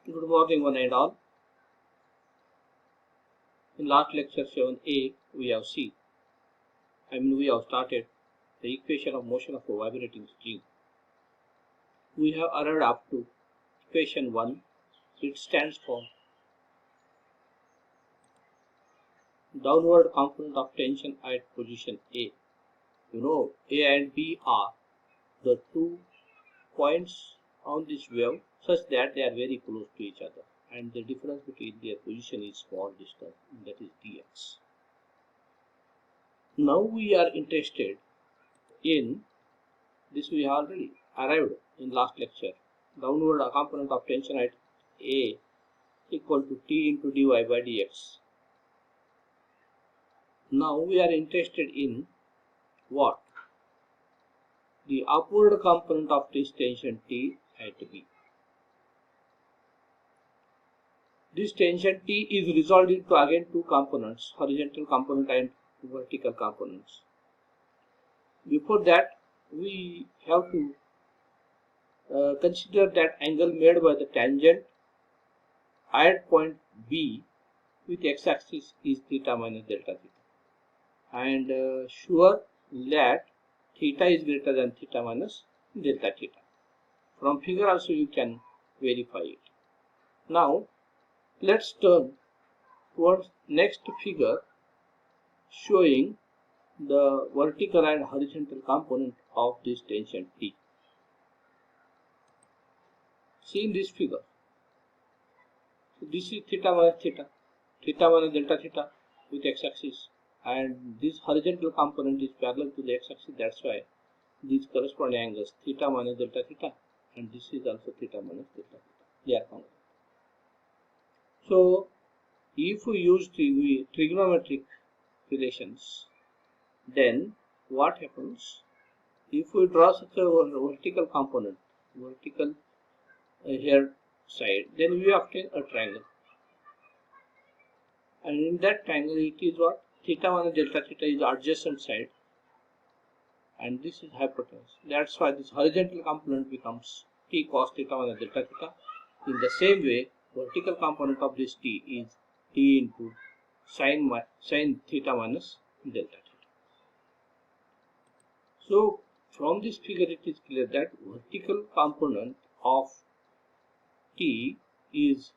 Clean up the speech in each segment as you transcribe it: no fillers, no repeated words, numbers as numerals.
Good morning, one and all. In last lecture 7a, we have started the equation of motion of a vibrating string. We have arrived up to equation 1. It stands for downward component of tension at position A. You know, A and B are the 2 points on this wave such that they are very close to each other, and the difference between their position is small distance, that is dx. Now we are interested in this. We already arrived in last lecture. Downward component of tension at A equal to T into dy by dx. Now we are interested in what? The upward component of this tension T at B. This tension T is resolved into again two components, horizontal component and vertical components. Before that, we have to consider that angle made by the tangent at point B with x-axis is theta minus delta theta, and sure that theta is greater than theta minus delta theta. From figure also you can verify it. Now let's turn towards next figure showing the vertical and horizontal component of this tension T. See in this figure, so this is theta minus delta theta with x-axis, and this horizontal component is parallel to the x-axis. That's why these corresponding angles theta minus delta theta, and this is also theta minus delta theta. They are congruent. So if we use trigonometric relations, then what happens? If we draw such a vertical component, vertical here side, then we obtain a triangle, and in that triangle it is what? Theta minus delta theta is adjacent side, and this is hypotenuse. That's why this horizontal component becomes T cos theta minus delta theta. In the same way, vertical component of this T is T into sin theta minus delta theta. So from this figure it is clear that vertical component of T is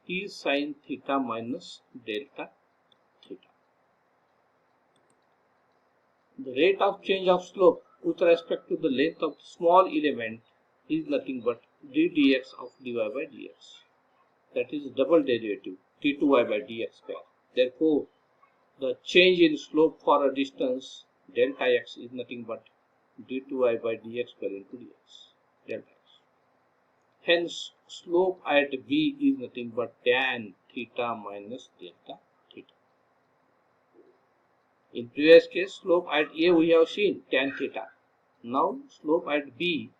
T sin theta minus delta theta. The rate of change of slope with respect to the length of the small element is nothing but d dx of dy by dx. That is double derivative d2y by dx square. Therefore, the change in slope for a distance delta x is nothing but d2y by dx square into dx delta x. Hence, slope at B is nothing but tan theta minus delta theta. In previous case, slope at A we have seen tan theta. Now, slope at B,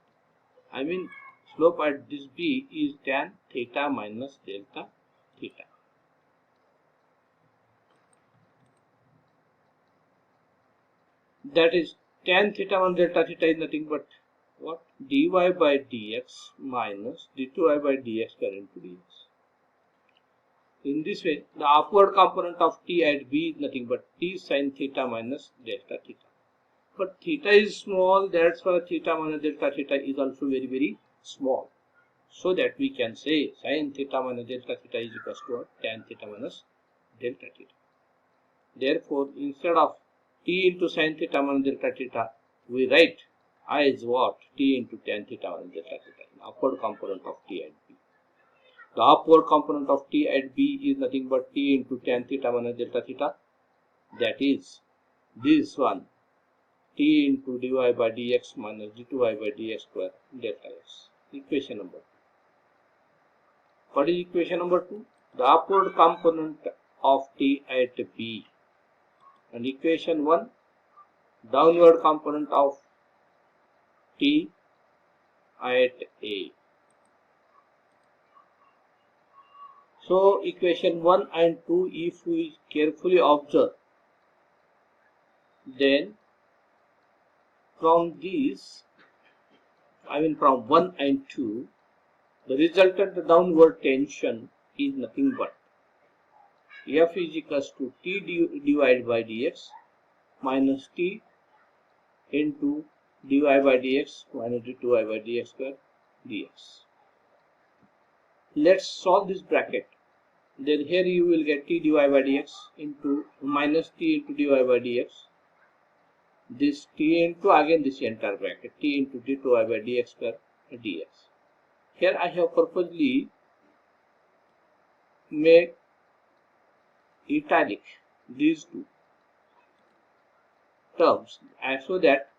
slope at this B is tan theta minus delta theta. That is tan theta minus delta theta is nothing but what? Dy by dx minus d2y by dx square into dx. In this way, the upward component of T at B is nothing but T sin theta minus delta theta. But theta is small, that's why theta minus delta theta is also very, very small. So that we can say sin theta minus delta theta is equal to tan theta minus delta theta. Therefore, instead of T into sin theta minus delta theta, we write as what? T into tan theta minus delta theta, upward component of T at B. The upward component of T at B is nothing but T into tan theta minus delta theta. That is this one, T into dy by dx minus d2y by dx square delta x. Equation number 2. What is equation number 2? The upward component of T at B. And equation 1, downward component of T at A. So equation 1 and 2, if we carefully observe, then from these, from 1 and 2, the resultant downward tension is nothing but F is equals to T divided by dx minus T into dy by dx minus d2y by dx square dx. Let's solve this bracket. Then here you will get T dy by dx into minus T into dy by dx. This T into again this entire bracket T into d2y by dx square dx. Here I have purposely made italic these two terms so that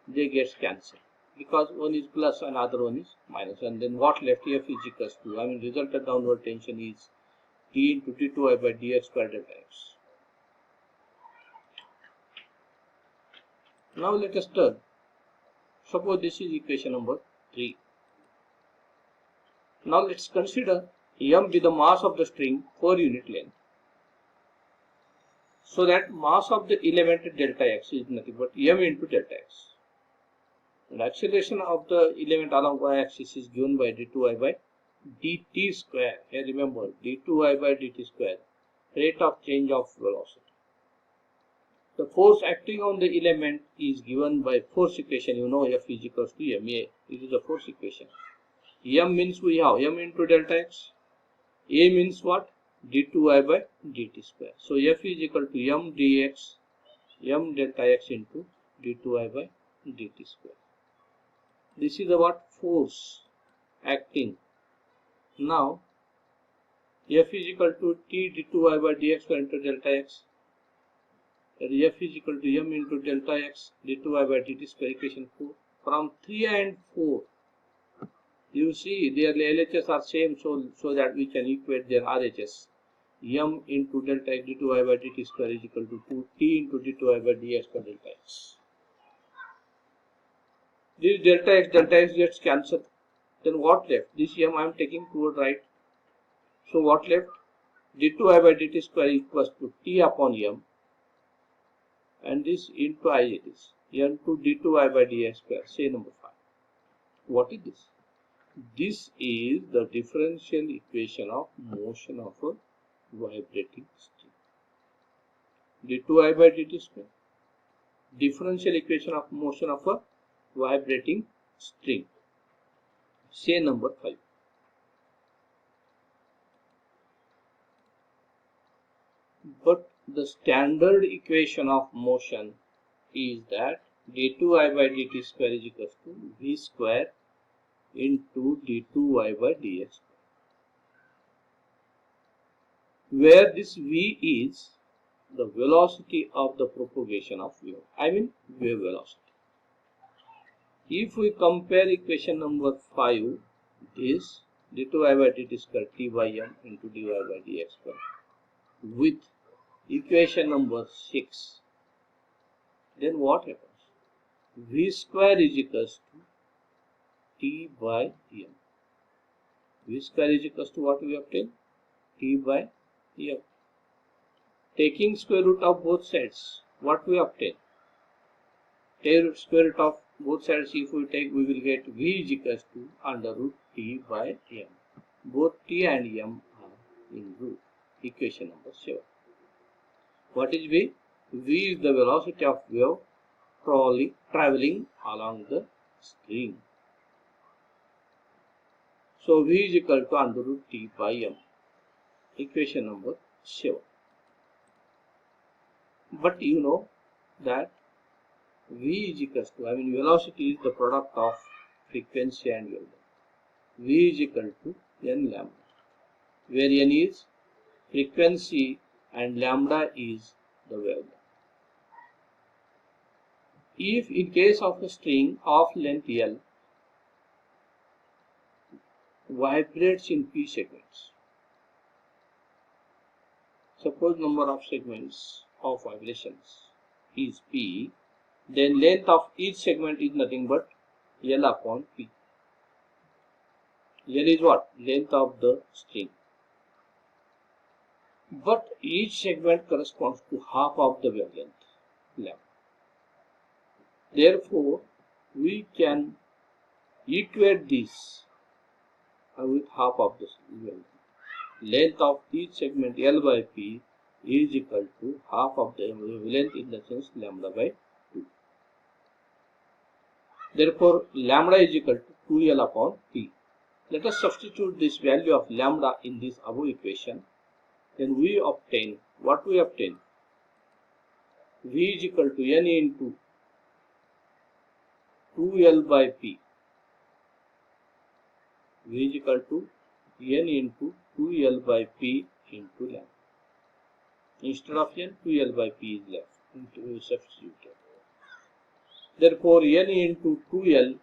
they get cancelled, because one is plus and other one is minus, and then what left F is equals to, resultant downward tension is T into d2y by dx square delta x. Now let us turn. Suppose this is equation number 3. Now let's consider m be the mass of the string 4 unit length. So that mass of the element delta x is nothing but m into delta x. And acceleration of the element along y-axis is given by d2y by dt square. Here remember d2y by dt square, rate of change of velocity. The force acting on the element is given by force equation. You know F is equals to ma. This is the force equation. M means we have m into delta x. A means what? d2y by dt square. So F is equal to m dx, m delta x into d2y by dt square. This is about force acting. Now F is equal to T d2y by dx square into delta x. F is equal to m into delta x d2y by dt square, equation 4. From 3 and 4, you see their LHS are same, so that we can equate their RHS. M into delta x d2y by dt square is equal to 2t into d2y by dx square delta x. This delta x gets cancelled. Then what left? This m I am taking toward right. So what left? d2y by dt square equals to t upon m, and this into I it is m to d2y by dx square. Say number 5. What is this? This is the differential equation of motion of a vibrating string. d2y by dt square. Differential equation of motion of a vibrating string. Say number 5. But the standard equation of motion is that d2y by dt square is equal to v square into d2y by dx, where this v is the velocity of the propagation of wave, wave velocity. If we compare equation number 5, this d2y by dt square t by m into dy by dx square, with equation number 6, then what happens? V square is equals to t by m. V square is equals to what we obtain? T by m. Taking square root of both sides, what we obtain? Take square root of both sides. If we take, we will get v is equals to under root t by m. Both t and m are in root. Equation number 7. What is v? V is the velocity of wave traveling along the string. So v is equal to under root t by m. Equation number 7. But you know that v is equal to, velocity is the product of frequency and wavelength. V is equal to n lambda, where n is frequency and lambda is the wavelength. If in case of a string of length L vibrates in p segments, suppose number of segments of vibrations is p, then length of each segment is nothing but L upon p. L is what? Length of the string. But each segment corresponds to half of the wavelength lambda. Therefore, we can equate this with half of the length. Length of each segment L by P is equal to half of the length in the sense lambda by 2. Therefore, lambda is equal to 2L upon P. Let us substitute this value of lambda in this above equation. Then we obtain, what we obtain? V is equal to N into 2L by P. V is equal to N into 2L by P into lambda. Instead of N, 2L by P is left. Substituted. Therefore, N into 2L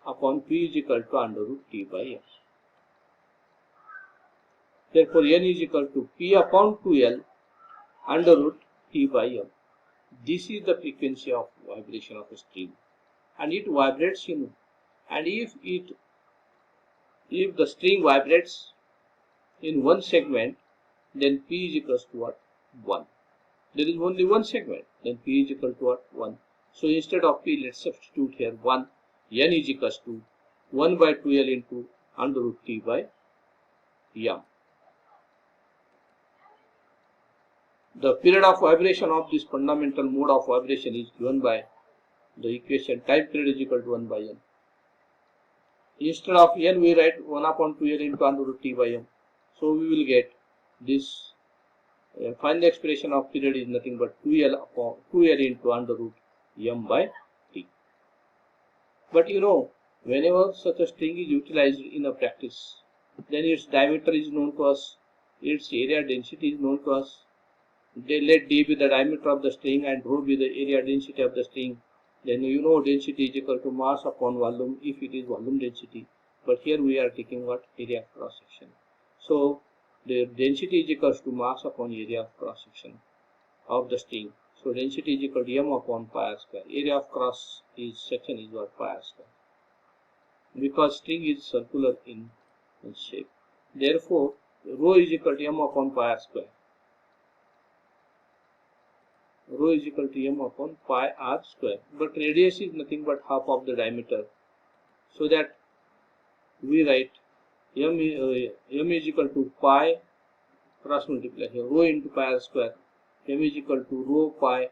upon P is equal to under root T by M. Therefore, N is equal to P upon 2L under root T by M. This is the frequency of vibration of a string, and it vibrates in. And if the string vibrates in one segment, then P is equal to what? 1. There is only one segment, then P is equal to what? 1. So instead of P, let's substitute here 1. N is equal to 1 by 2L into under root T by M. The period of vibration of this fundamental mode of vibration is given by the equation time period is equal to 1 by N. Instead of N, we write 1 upon 2L into under root T by M. So we will get this final expression of period is nothing but 2L upon 2L into under root M by T. But you know, whenever such a string is utilized in a practice, then its diameter is known to us, its area density is known to us. Let D be the diameter of the string and rho be the area density of the string. Then you know density is equal to mass upon volume if it is volume density. But here we are taking what? Area of cross section. So the density is equal to mass upon area of cross section of the string. So density is equal to M upon pi r square. Area of cross section is what? Pi r square. Because string is circular in shape. Therefore, rho is equal to M upon pi r square. Rho is equal to M upon pi r square. But radius is nothing but half of the diameter. So that we write M is equal to pi cross multiply here. Rho into pi r square. M is equal to rho pi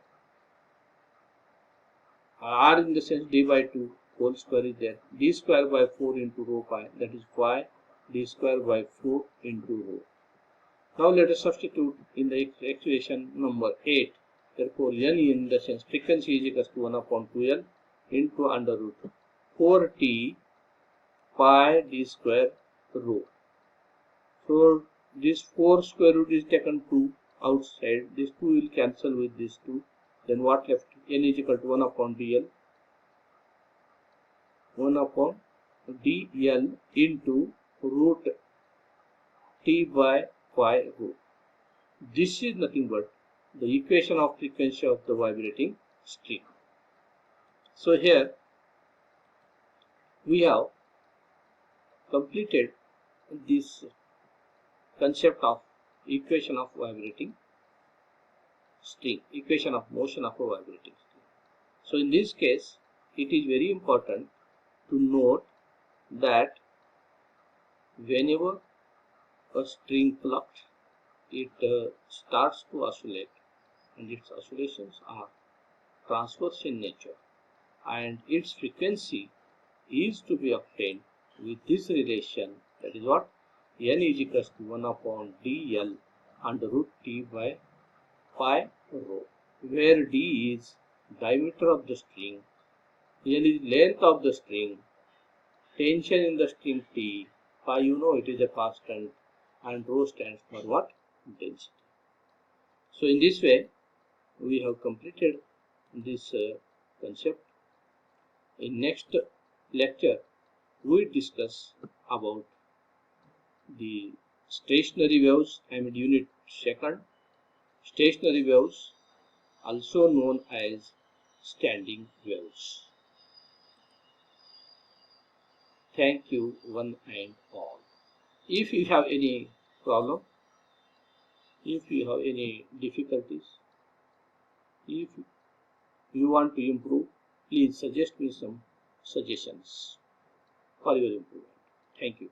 r in the sense d by 2 whole square is there. D square by 4 into rho pi, that is pi d square by 4 into rho. Now let us substitute in the equation number 8. Therefore, N in the sense frequency is equal to 1 upon 2L into under root 4T pi d square rho. So this 4 square root is taken to outside. This 2 will cancel with this 2. Then what left? N is equal to 1 upon dl. 1 upon dl into root T by pi rho. This is nothing but the equation of frequency of the vibrating string. So here we have completed this concept of equation of vibrating string, equation of motion of a vibrating string. So in this case, it is very important to note that whenever a string plucked, it starts to oscillate, and its oscillations are transverse in nature, and its frequency is to be obtained with this relation, that is what? N is equal to 1 upon dl under root T by pi rho, where d is diameter of the string, L is length of the string, tension in the string T, pi you know it is a constant, and rho stands for what? Density. So in this way we have completed this concept. In next lecture we discuss about the stationary waves and unit second. Stationary waves, also known as standing waves. Thank you one and all. If you have any problem, if you have any difficulties, if you want to improve, please suggest me some suggestions for your improvement. Thank you.